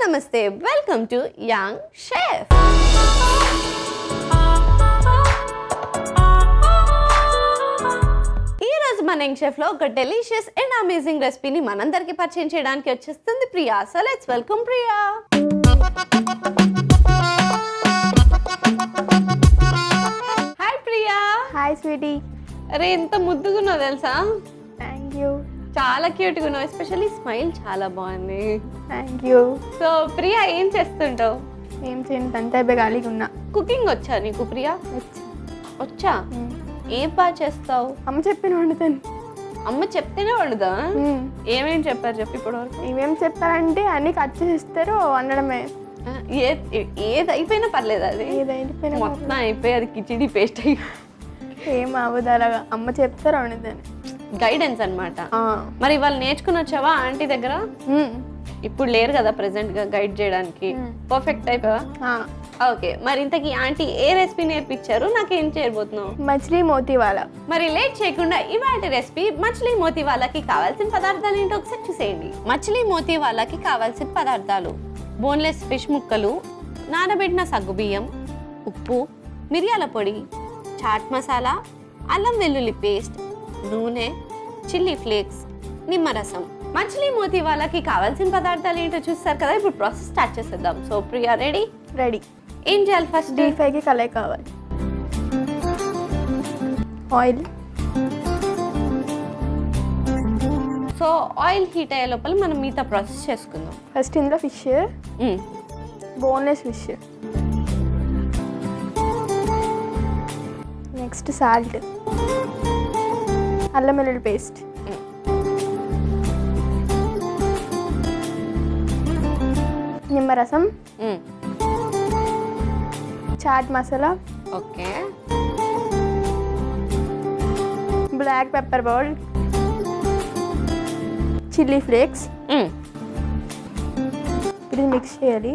నమస్తే welcome to young chef. ఈ రోజు మన యంగ్ షెఫ్ లో ఒక డెలిషియస్ అండ్ అమేజింగ్ రెసిపీని మనందరికీ పరిచయం చేయడానికి వచ్చేస్తుంది Priya. So let's welcome Priya. Hi Priya. Hi sweetie. అరే ఎంత ముద్దుగున్నావు తెలుసా. Thank you. చాలా క్యూట్గా ఉన్నావు, ఎస్పెషల్లీ స్మైల్ చాలా బాగుంది. Thank you. సో ప్రియా ఏం చేస్తుంటావు? ఏం చేయను, తంతే ఖాళీగా ఉన్నా. కుకింగ్ వచ్చా నీకు ప్రియా? వచ్చా? ఏం బాగా చేస్తావు? అమ్మ చెప్పిన వండుతాను. అమ్మ చెప్తేనే వండుదా? ఏమేం చెప్పారు చెప్పి ఇప్పుడు వరకు? ఏమేమి చెప్పారంటే అన్ని కట్ చేస్తారు, వండడమే. ఏది అయిపోయినా పర్లేదు, అది ఏదైనా మొత్తం అయిపోయి అది కిచిడి పేస్ట్ అయ్యి ఏం అవ్వదు అలాగా. అమ్మ చెప్తారు వండుతాను. గైడెన్స్ అనమాట. మరి ఇవాళ నేర్చుకుని వచ్చావా ఆంటీ దగ్గర? ఇప్పుడు లేరు కదా ప్రెసెంట్ గా గైడ్ చేయడానికి. పర్ఫెక్ట్ అయిపోయా? ఓకే. మరి ఇంతకీ ఆంటీ ఏ రెసిపీ నేర్పించారు, నాకేం చేయబోతున్నావు? మచిలీ మోతీవాలా. మరి లేట్ చేయకుండా ఇవాళ రెసిపీ మచిలీ మోతీవాలాకి కావాల్సిన పదార్థాలు ఏంటో ఒకసారి చూసేయండి. మచిలీ మోతీవాలాకి కావాల్సిన పదార్థాలు: బోన్లెస్ ఫిష్ ముక్కలు, నానబెట్టిన సగ్గుబియ్యం, ఉప్పు, మిరియాల పొడి, చాట్ మసాలా, అల్లం వెల్లుల్లి పేస్ట్, నూనె, చిల్లీ ఫ్లేక్స్, నిమ్మరసం. మచిలీ మోతీవాలాకి కావాల్సిన పదార్థాలు ఏంటో చూస్తారు కదా. ఇప్పుడు ప్రాసెస్ స్టార్ట్ చేసేద్దాం. So Priya ready? రెడీ. ఏం చేయాలి? ఫస్ట్ డీప్ ఫ్రైకి కళాయి కావాలి. ఆయిల్. సో ఆయిల్ హీట్ అయ్యే లోపల మనం మిగతా ప్రాసెస్ చేసుకుందాం. ఫస్ట్ ఇందులో fish, boneless fish. Next salt, అల్లం వెల్లుల్లి పేస్ట్, నిమ్మరసం, chaat masala, okay, black pepper powder, chilli flakes. ఇది మిక్స్ చేయాలి.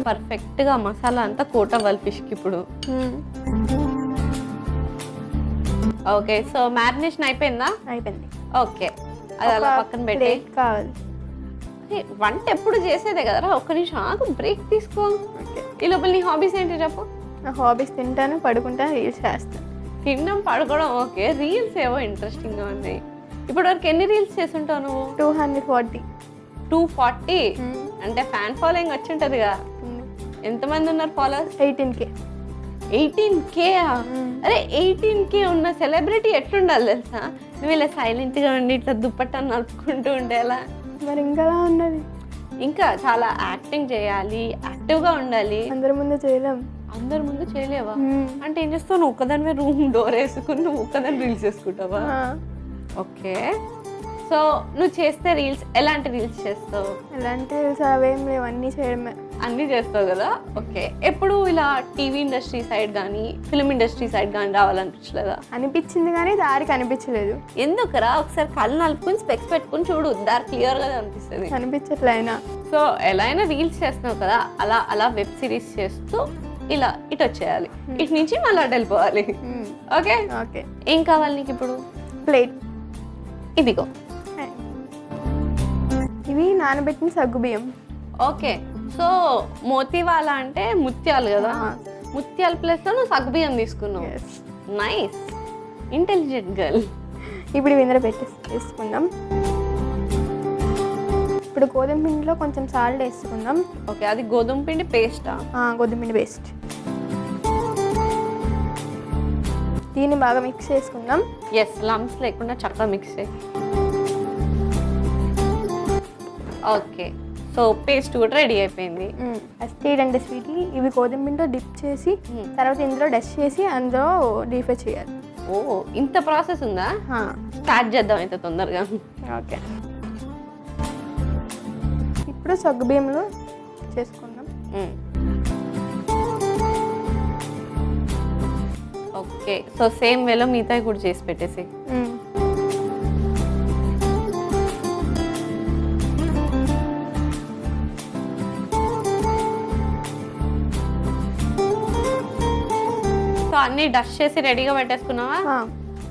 పర్ఫెక్ట్ గా మసాలా అంతా కోట్ అవ్వాలి ఫిష్ కి ఇప్పుడు. ఓకే. సో మ్యారినేషన్ అయిపోయిందా? అయిపోయింది. ఓకే, అది అలా పక్కన పెట్టి కావాలి. వంట ఎప్పుడు చేసేదే కదరా. ఒక్క నిమిషం ఆగు, బ్రేక్ తీసుకో. ఈ లోపల నీ హాబీస్ ఏంటి చెప్పు? నా హాబీస్ తింటాను, పడుకుంటాను, రీల్స్ చేస్తాను. తినడం పడుకోవడం ఓకే, రీల్స్ ఏవో ఇంట్రెస్టింగ్ గా ఉన్నాయి. ఇప్పటి వరకు ఎన్ని రీల్స్ చేస్తుంటావు నువ్వు? 240. 240 అంటే ఫ్యాన్ ఫాలోయింగ్ వచ్చి ఉంటదిగా. ఎంతమంది ఉన్నారు ఫాలోవర్స్? 18K. 18K? అరే 18K ఉన్న సెలబ్రిటీ ఎట్లుండాలి తెలుసా? నువ్వు ఇలా సైలెంట్ గా ఉండి ఇట్లా దుప్పట్టా నలుపుకుంటూ ఉంటే ఎలా? మరి ఇంకా ఉన్నది. ఇంకా చాలా యాక్టింగ్ చేయాలి, యాక్టివ్ గా ఉండాలి. అందరి ముందు చేయలేం. అందరి ముందు చేయలేవా? అంటే ఏం చేస్తావు? నువ్వు ఒక్కదాని రూమ్ డోర్ వేసుకుని నువ్వు ఒక్కదాని రీల్స్ చేసుకుంటావా? ఓకే. సో నువ్వు చేస్తే రీల్స్ ఎలాంటి రీల్స్ చేస్తావు? ఎలాంటి రీల్స్ అవేం లేవు, అన్నీ చేయడమే. అన్నీ చేస్తావు కదా. ఓకే. ఎప్పుడు ఇలా టీవీ ఇండస్ట్రీ సైడ్ కానీ ఫిల్మ్ ఇండస్ట్రీ సైడ్ కానీ రావాలనిపించలేదా? అనిపించింది కానీ దారి కనిపించలేదు. ఎందుకురా? ఒకసారి కళ్ళు నలుపుకుని స్పెక్స్ పెట్టుకుని చూడు, దారి క్లియర్ గా అనిపిస్తుంది. కనిపించట్లయినా. సో ఎలా అయినా రీల్స్ చేస్తున్నావు కదా, అలా అలా వెబ్ సిరీస్ చేస్తూ ఇలా ఇటు వచ్చేయాలి, ఇటు నుంచి మళ్ళీ అటు వెళ్ళిపోవాలి. ఓకే. ఓకే. ఏం కావాలి నీకు ఇప్పుడు? ప్లేట్. ఇదిగో. ఇవి నానబెట్టిన సగ్గుబియ్యం. ఓకే. సో మోతీవాలా అంటే ముత్యాలు కదా. ముత్యాల ప్లేస్ లో నువ్వు సగ్గుబియ్యం తీసుకున్నావు. Nice, intelligent girl. ఇప్పుడు ఇవి ఇందులో వేసుకుందాం. ఇప్పుడు గోధుమ పిండిలో కొంచెం సాల్ట్ వేసుకుందాం. ఓకే. అది గోధుమ పిండి పేస్టా? గోధుమ పిండి పేస్ట్. దీన్ని బాగా మిక్స్ చేసుకుందాం. ఎస్, లంప్స్ లేకుండా చక్కగా మిక్స్ చేయి. ఓకే. సో పేస్ట్ కూడా రెడీ అయిపోయింది. ఫస్ట్ ఏంటంటే స్వీటీ, ఇవి గోధుమ పిండిలో డిప్ చేసి తర్వాత ఇందులో డస్ట్ చేసి అందులో డీప్ ఫ్రై చేయాలి. ఓ, ఇంత ప్రాసెస్ ఉందా? స్టార్ట్ చేద్దాం అయితే తొందరగా. ఓకే. ఇప్పుడు సగ్గుబియ్యంలో చేసుకుందాం. ఓకే. సో సేమ్ వేలో మిగతా కూడా చేసి పెట్టేసి. సో అన్ని డస్ట్ చేసి రెడీగా పెట్టేసుకున్నావా?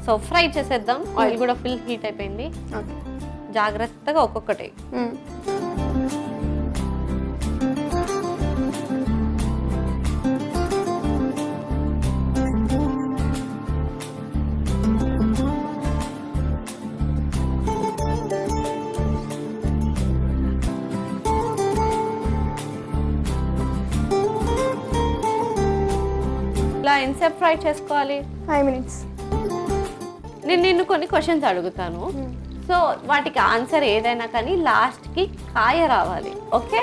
సో ఫ్రై చేసేద్దాం. ఆయిల్ కూడా ఫుల్ హీట్ అయిపోయింది. జాగ్రత్తగా ఒక్కొక్కటి. ఎంతసేపు ఫ్రై చేసుకోవాలి? 5 minutes. నేను నిన్ను కొన్ని క్వశ్చన్స్ అడుగుతాను, సో వాటికి ఆన్సర్ ఏదైనా కానీ లాస్ట్కి కాయ రావాలి. ఓకే?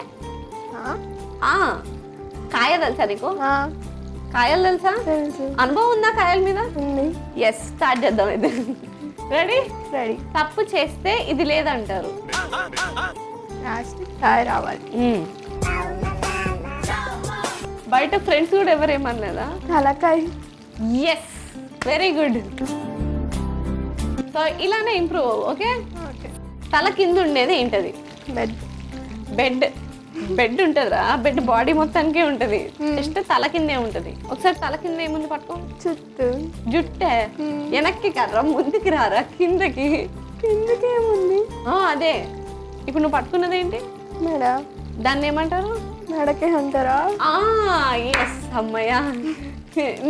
కాయ తెలుసా నీకు? కాయలు తెలుసా? అనుభవం ఉందా కాయల మీద? ఎస్, స్టార్ట్ చేద్దాం. ఇది రెడీ? రెడీ. తప్పు చేస్తే ఇది లేదంటారు. కాయ రావాలి. బయట ఫ్రెండ్స్ కూడా ఎవరేమనలేదా? తలకాయ. Yes, very good. సో ఇలానే ఇంప్రూవ్. ఓకే? తల కింద ఉండేది ఏంటది? బెడ్. బెడ్. బెడ్ ఉంటుందిరా, బెడ్ బాడీ మొత్తానికే ఉంటుంది, జస్ట్ తల కిందే ఉంటుంది. ఒకసారి తల కింద ఏముంది పట్టుకో. చుట్టూ. జుట్టే. వెనక్కి కర్రా, ముందుకి రారా, కిందకి. కిందకి ఏముంది? అదే ఇప్పుడు నువ్వు పట్టుకున్నది ఏంటి? మెడ. దాన్ని ఏమంటారు? మెడకే అంటారా? ఎస్, అమ్మయ్యా,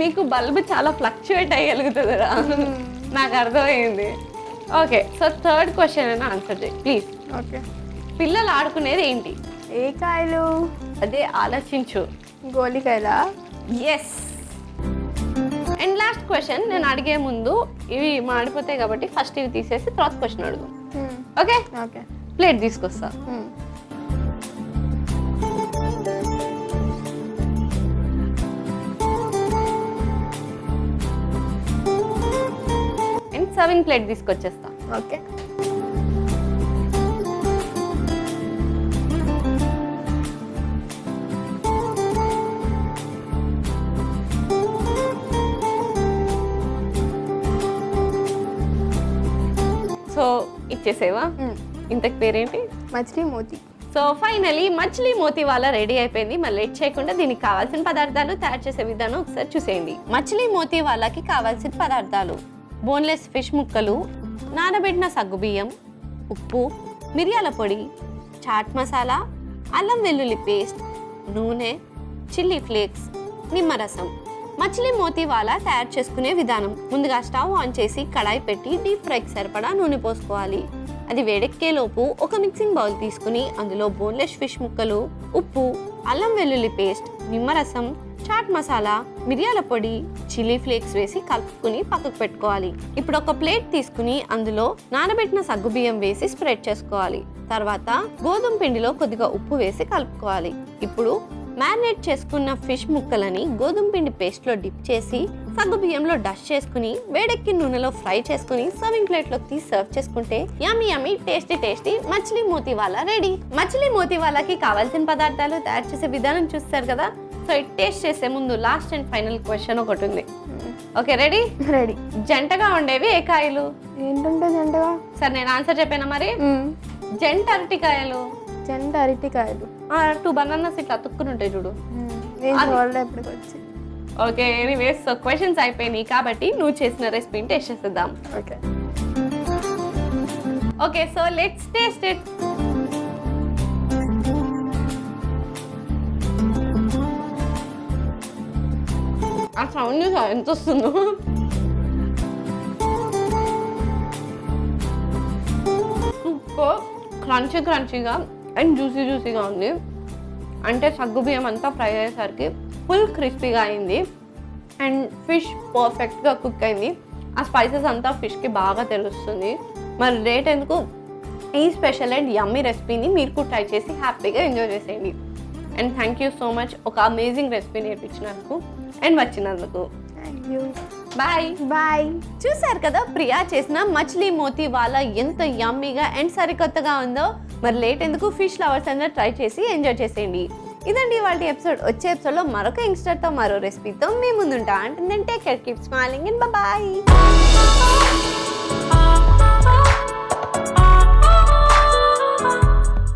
నీకు బల్బ్ చాలా ఫ్లక్చువేట్ అయ్యగలుగుతుందిరా. నాకు అర్థమైంది. ఓకే, సో థర్డ్ క్వశ్చన్ అయినా ఆన్సర్ చేయి ప్లీజ్. ఓకే. పిల్లలు ఆడుకునేది ఏంటి? ఏ కాయలు? అదే ఆలోచించు. గోలికాయలా? ఎస్. అండ్ లాస్ట్ క్వశ్చన్ నేను అడిగే ముందు ఇవి మాడిపోతాయి కాబట్టి ఫస్ట్ ఇవి తీసేసి తర్వాత క్వశ్చన్ అడుగు. ఓకే? ఓకే. ప్లేట్ తీసుకొస్తా. అండ్ సర్వింగ్ ప్లేట్ తీసుకొచ్చేస్తా. ఓకే. సో ఇచ్చేసేవా? ఇంతకు పేరేంటి? మచిలీ మోతీ. సో ఫైనలీ మచిలీ మోతీ వాళ్ళ రెడీ అయిపోయింది. మరి లేట్ చేయకుండా దీనికి కావాల్సిన పదార్థాలు తయారు చేసే విధానం ఒకసారి చూసేయండి. మచిలీ మోతీ వాళ్ళకి కావాల్సిన పదార్థాలు: బోన్లెస్ ఫిష్ ముక్కలు, నానబెట్టిన సగ్గుబియ్యం, ఉప్పు, మిరియాల పొడి, చాట్ మసాలా, అల్లం వెల్లుల్లి పేస్ట్, నూనె, చిల్లీ ఫ్లేక్స్, నిమ్మరసం. మచిలీ మోతీ వాలా తయారు చేసుకునే విధానం: ముందుగా స్టవ్ ఆన్ చేసి కడాయి పెట్టి డీప్ ఫ్రైకి సరిపడా నూనె పోసుకోవాలి. అది వేడెక్కేలోపు ఒక మిక్సింగ్ బౌల్ తీసుకుని అందులో బోన్లెస్ ఫిష్ ముక్కలు, ఉప్పు, అల్లం వెల్లుల్లి పేస్ట్, నిమ్మరసం, చాట్ మసాలా, మిరియాల పొడి, చిల్లీ ఫ్లేక్స్ వేసి కలుపుకుని పక్కకు పెట్టుకోవాలి. ఇప్పుడు ఒక ప్లేట్ తీసుకుని అందులో నానబెట్టిన సగ్గుబియ్యం వేసి స్ప్రెడ్ చేసుకోవాలి. తర్వాత గోధుమ పిండిలో కొద్దిగా ఉప్పు వేసి కలుపుకోవాలి. ఇప్పుడు మ్యారినేట్ చేసుకున్న ఫిష్ ముక్కలని గోధుమ పిండి పేస్ట్లో డిప్ చేసి సగ్గుబియ్యంలో డస్ట్ చేసుకుని వేడెక్కి నూనెలో ఫ్రై చేసుకుని సర్వింగ్ ప్లేట్లో తీసి సర్వ్ చేసుకుంటే యమ్మీ యమ్మీ టేస్టీ టేస్టీ మచిలీ మోతీ వాలా రెడీ. మచిలీ మోతీ వాలాకి కావాల్సిన పదార్థాలు తయారు చేసే విధానం చూస్తారు కదా. సో ఇది టేస్ట్ చేసే ముందు లాస్ట్ అండ్ ఫైనల్ క్వశ్చన్ ఒకటి ఉంది. Okay, ready? రెడీ. జంటగా ఉండేవి ఏ కాయలు? ఏంటంటే జంటగా? సరే నేను ఆన్సర్ చెప్పానా మరి? జంట అరటికాయలు. జంట అరటికాయలు. 2 బనానాస్ ఇట్లా అతుక్కుని ఉంటాయి చూడు. ఓకే, ఎనీవేస్ సో క్వశ్చన్స్ అయిపోయినాయి కాబట్టి నువ్వు చేసిన రెసిపీని టేస్ట్ చేసేద్దాం. Okay. Okay, so let's taste it. ఆ సౌండ్ ఎంత వస్తుందో. సూపర్ క్రంచీగా అండ్ జ్యూసీగా ఉంది. అంటే సగ్గుబియ్యం అంతా ఫ్రై అయ్యేసరికి ఫుల్ క్రిస్పీగా అయింది అండ్ ఫిష్ పర్ఫెక్ట్గా కుక్ అయింది. ఆ స్పైసెస్ అంతా ఫిష్కి బాగా తెలుస్తుంది. మరి రేట్ ఎందుకు, ఈ స్పెషల్ అండ్ యమ్మీ రెసిపీని మీరు కూడా ట్రై చేసి హ్యాపీగా ఎంజాయ్ చేసేయండి. And thank you so much ఒక అమేజింగ్ రెసిపీ నేర్పించినందుకు అండ్ వచ్చినందుకు. Bye bye. చూసారు కదా ప్రియా చేసిన మచిలీ మోతీ వాలా ఎంత యమ్మీగా అండ్ సరికొత్తగా ఉందో. మరి లేట్ ఎందుకు, ఫిష్ లవర్స్ అందరూ ట్రై చేసి ఎంజాయ్ చేసేయండి. ఇదండి వాళ్ళ ఎపిసోడ్. వచ్చే ఎపిసోడ్లో మరొక యంగ్స్టర్తో మరో రెసిపీతో మీ ముందుంటా. అంటే take care, keep smiling and bye.